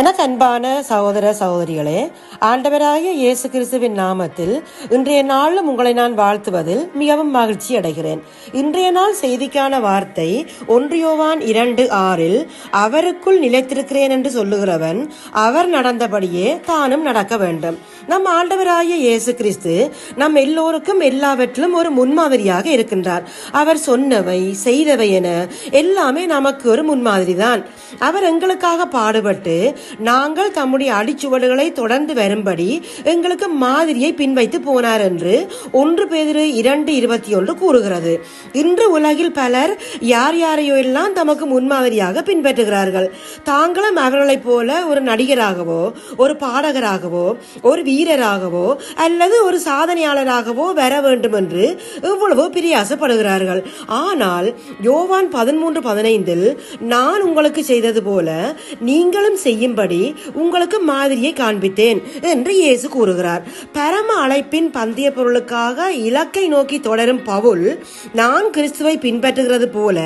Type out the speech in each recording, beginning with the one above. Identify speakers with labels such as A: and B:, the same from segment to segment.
A: எனக்கு அன்பான சகோதர சகோதரிகளே, ஆண்டவராகிய இயேசு கிறிஸ்துவின் நாமத்தில் இன்றைய நாளும் உங்களை நான் வாழ்த்துவதில் மிகவும் மகிழ்ச்சி அடைகிறேன். இன்றைய நாள் செய்திக்கான வார்த்தை 1 யோவான் 2:6 அவருக்குள் நிலைத்திருக்கிறேன் என்று சொல்லுகிறவன் அவர் நடந்தபடியே தானும் நடக்க வேண்டும். நம் ஆண்டவராகிய இயேசு கிறிஸ்து நம் எல்லோருக்கும் எல்லாவற்றிலும் ஒரு முன்மாதிரியாக இருக்கின்றார். அவர் சொன்னவை செய்தவை என எல்லாமே நமக்கு ஒரு முன்மாதிரி தான். அவர் எங்களுக்காக பாடுபட்டு நாங்கள் தம்முடைய அடிச்சுவடுகளை தொடர்ந்து வரும்படி எங்களுக்கு மாதிரியை பின்வைத்து போனார் என்று 1 பேதுரு 2:21 கூறுகிறது. இன்று உலகில் பலர் யார் யாரையோ எல்லாம் தமக்கு முன்மாதிரியாக பின்பற்றுகிறார்கள். தாங்களும் அவர்களைப் போல ஒரு நடிகராகவோ ஒரு பாடகராகவோ ஒரு வீரராகவோ அல்லது ஒரு சாதனையாளராகவோ வர வேண்டும் என்று எவ்வளவோ பிரியாசப்படுகிறார்கள். ஆனால் யோவான் 13:15 நான் உங்களுக்கு செய்தது போல நீங்களும் செய்யும்படி உங்களுக்கு மாதிரியை காண்பித்தேன் என்று இயேசு கூறுகிறார். பரம அழைப்பின் பந்தய பொருளுக்காக இலக்கை நோக்கி தொடரும் பவுல், நான் கிறிஸ்துவை பின்பற்றுகிறது போல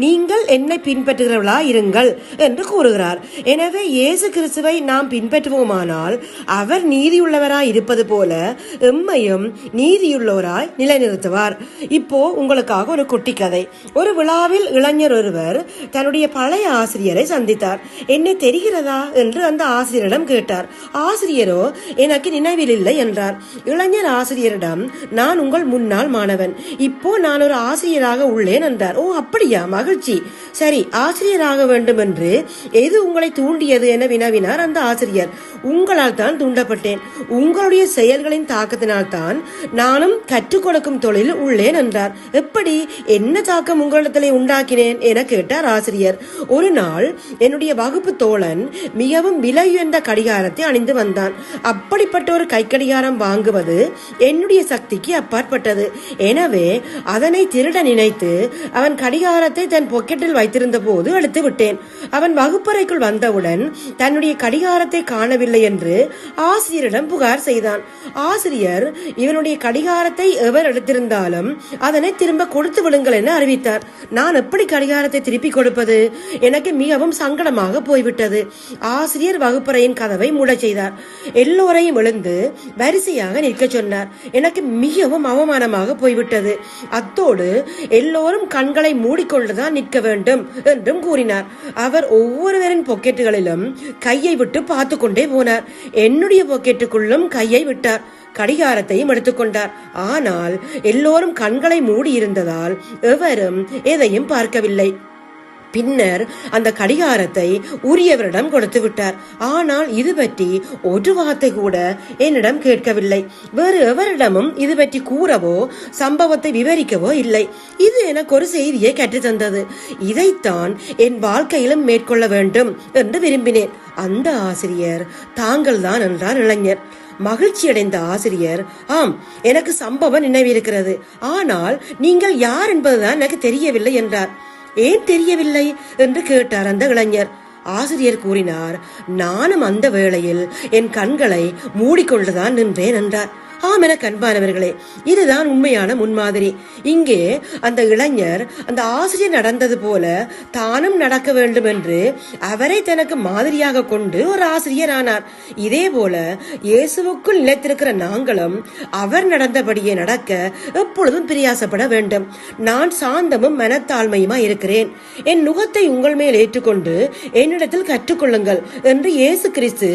A: நீங்கள் என்னை பின்பற்றுகிறவர்களா இருங்கள் என்று கூறுகிறார். எனவே இயேசு கிறிஸ்துவை நாம் பின்பற்றுவோமானால் அவர் நீதியுள்ளவராய் இருப்பது போல எம்மையும் நீதியுள்ளவராய் நிலைநிறுத்துவார். இப்போ உங்களுக்காக ஒரு குட்டி கதை. ஒரு விழாவில் இளைஞர் ஒருவர் தன்னுடைய பழைய ஆசிரியரை சந்தித்தார். என்னை தெரிகிறதா என்று அந்த ஆசிரியரிடம் கேட்டார். ஆசிரியரோ எனக்கு நினைவில் இல்லை என்றார். இளைஞர் ஆசிரியரிடம், நான் உங்கள் முன்னாள் மாணவன், இப்போ நான் ஒரு ஆசிரியராக உள்ளேன் என்றார். ஓ அப்படியா, மகிழ்ச்சி. சரி, ஆசிரியராக வேண்டும் என்று எது உங்களை தூண்டியது என வினவினார் அந்த ஆசிரியர். உங்களால் தான் தூண்டப்பட்டேன். உங்களுடைய செயல்களின் தாக்கத்தினால் தான் நானும் கற்றுக் கொடுக்கும் தொழில் உள்ளேன் என்றார். எப்படி, என்ன தாக்கம் உங்களிடத்திலே உண்டாக்கினேன் என கேட்டார் ஆசிரியர். ஒரு நாள் என்னுடைய வகுப்பு தோழன் மிகவும் விலையுயர்ந்த கடிகாரத்தை அணிந்து வந்தான். அப்படிப்பட்ட ஒரு கை கடிகாரம் வாங்குவது என்னுடைய சக்திக்கு அப்பாற்பட்டது. எனவே அதனை திருட நினைத்து அவன் கடிகாரத்தை தன் பாக்கெட்டில் வைத்திருந்த போது எடுத்து விட்டேன். அவன் வகுப்பறைக்குள் வந்தவுடன் தன்னுடைய கடிகாரத்தை காணவில்லை என்று ஆசிரியரிடம் புகார் செய்தான். ஆசிரியர் இவனுடைய கடிகாரத்தை எவர் எடுத்திருந்தாலும் அதனை திரும்ப கொடுத்து விடுங்கள் என அறிவித்தார். நான் எப்படி கடிகாரத்தை திருப்பி கொடுப்பது? எனக்கு மிகவும் சங்கடமாக போய்விட்டது. ஆசிரியர் வகுப்பறையின் கதவை மூட செய்தார். எல்லோரையும் எழுந்து வரிசையாக நிற்க சொன்னார். எனக்கு மிகவும் அவமானமாக போய்விட்டது. அத்தோடு எல்லோரும் கண்களை மூடிக்கொண்டுதான் நிற்க வேண்டும் என்றும் கூறினார். அவர் ஒவ்வொருவரின் பாக்கெட்டுகளிலும் கையை விட்டு பார்த்து கொண்டே போனார். என்னுடைய பாக்கெட்டுக்குள்ளும் கையை விட்டார். கடிகாரத்தையும் எடுத்துக்கொண்டார். ஆனால் எல்லோரும் கண்களை மூடி இருந்ததால் எவரும் எதையும் பார்க்கவில்லை. பின்னர் அந்த கடிகாரத்தை உரியவரிடம் கொடுத்து விட்டார். ஆனால் இது பற்றி ஒரு வார்த்தை கூட என்னிடம் கேட்கவில்லை. வேறு எவரிடமும் இது பற்றி கூறவோ சம்பவத்தை விவரிக்கவோ இல்லை. இது எனக்கு ஒரு செய்தியை கற்றுத்தந்தது. இதைத்தான் என் வாழ்க்கையிலும் மேற்கொள்ள வேண்டும் என்று விரும்பினேன். அந்த ஆசிரியர் தாங்கள் தான் என்றார் இளைஞர். மகிழ்ச்சி அடைந்த ஆசிரியர், ஆம், எனக்கு சம்பவம் நினைவிருக்கிறது. ஆனால் நீங்கள் யார் என்பதுதான் எனக்கு தெரியவில்லை என்றார். ஏன் தெரியவில்லை என்று கேட்டார் அந்த இளைஞர். ஆசிரியர் கூறினார், நானும் அந்த வேளையில் என் கண்களை மூடிக்கொண்டுதான் நின்றேன் என்றார். ஆம் என அன்பானவர்களே, இதுதான் உண்மையான முன்மாதிரி. இங்கே அந்த இளைஞர் அந்த ஆசிரியர் நடந்தது போல தானும் நடக்க வேண்டும் என்று அவரை தனக்கு மாதிரியாக கொண்டு ஒரு ஆசிரியர் ஆனார். இதே போல இயேசுவுக்குள் நிலைத்திருக்கிற நாங்களும் அவர் நடந்தபடியே நடக்க எப்பொழுதும் பிரயாசப்பட வேண்டும். நான் சாந்தமும் மனத்தாழ்மையுமா இருக்கிறேன். என் நுகத்தை உங்கள் மேல் ஏற்றுக்கொண்டு என்னிடத்தில் கற்றுக்கொள்ளுங்கள் என்று இயேசு கிறிஸ்து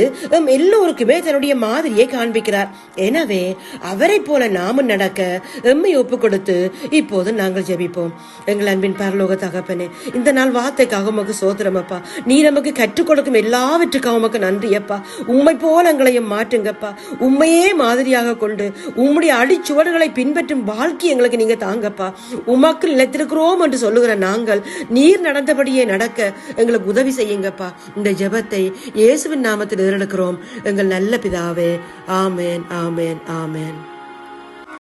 A: எல்லோருக்குமே தன்னுடைய மாதிரியை காண்பிக்கிறார். எனவே அவரை போல நாமும் நடக்க எம்மை ஒப்பு கொடுத்து இப்போது நாங்கள் ஜெபிப்போம். எங்கள் அன்பின் பரலோக தகப்பனே, இந்த நாள் வார்த்தைக்காக உமக்கு சோத்திரம் அப்பா. நீ நமக்கு கற்றுக் கொடுக்கும் எல்லாவற்றுக்காக உமக்கு நன்றி அப்பா. உம்மை போல எங்களையும் மாற்றுங்கப்பா. உண்மையே மாதிரியாக கொண்டு உம்முடைய அடிச்சுவடுகளை பின்பற்றும் வாழ்க்கை எங்களுக்கு நீங்க தாங்கப்பா. உமக்கு நிலைத்திருக்கிறோம் என்று சொல்லுகிற நாங்கள் நீர் நடந்தபடியே நடக்க எங்களுக்கு உதவி செய்யுங்கப்பா. இந்த ஜெபத்தை இயேசுவின் நாமத்தில் ஏறெடுக்கிறோம் எங்கள் நல்ல பிதாவே. ஆமேன், ஆமேன், ஆமேன்.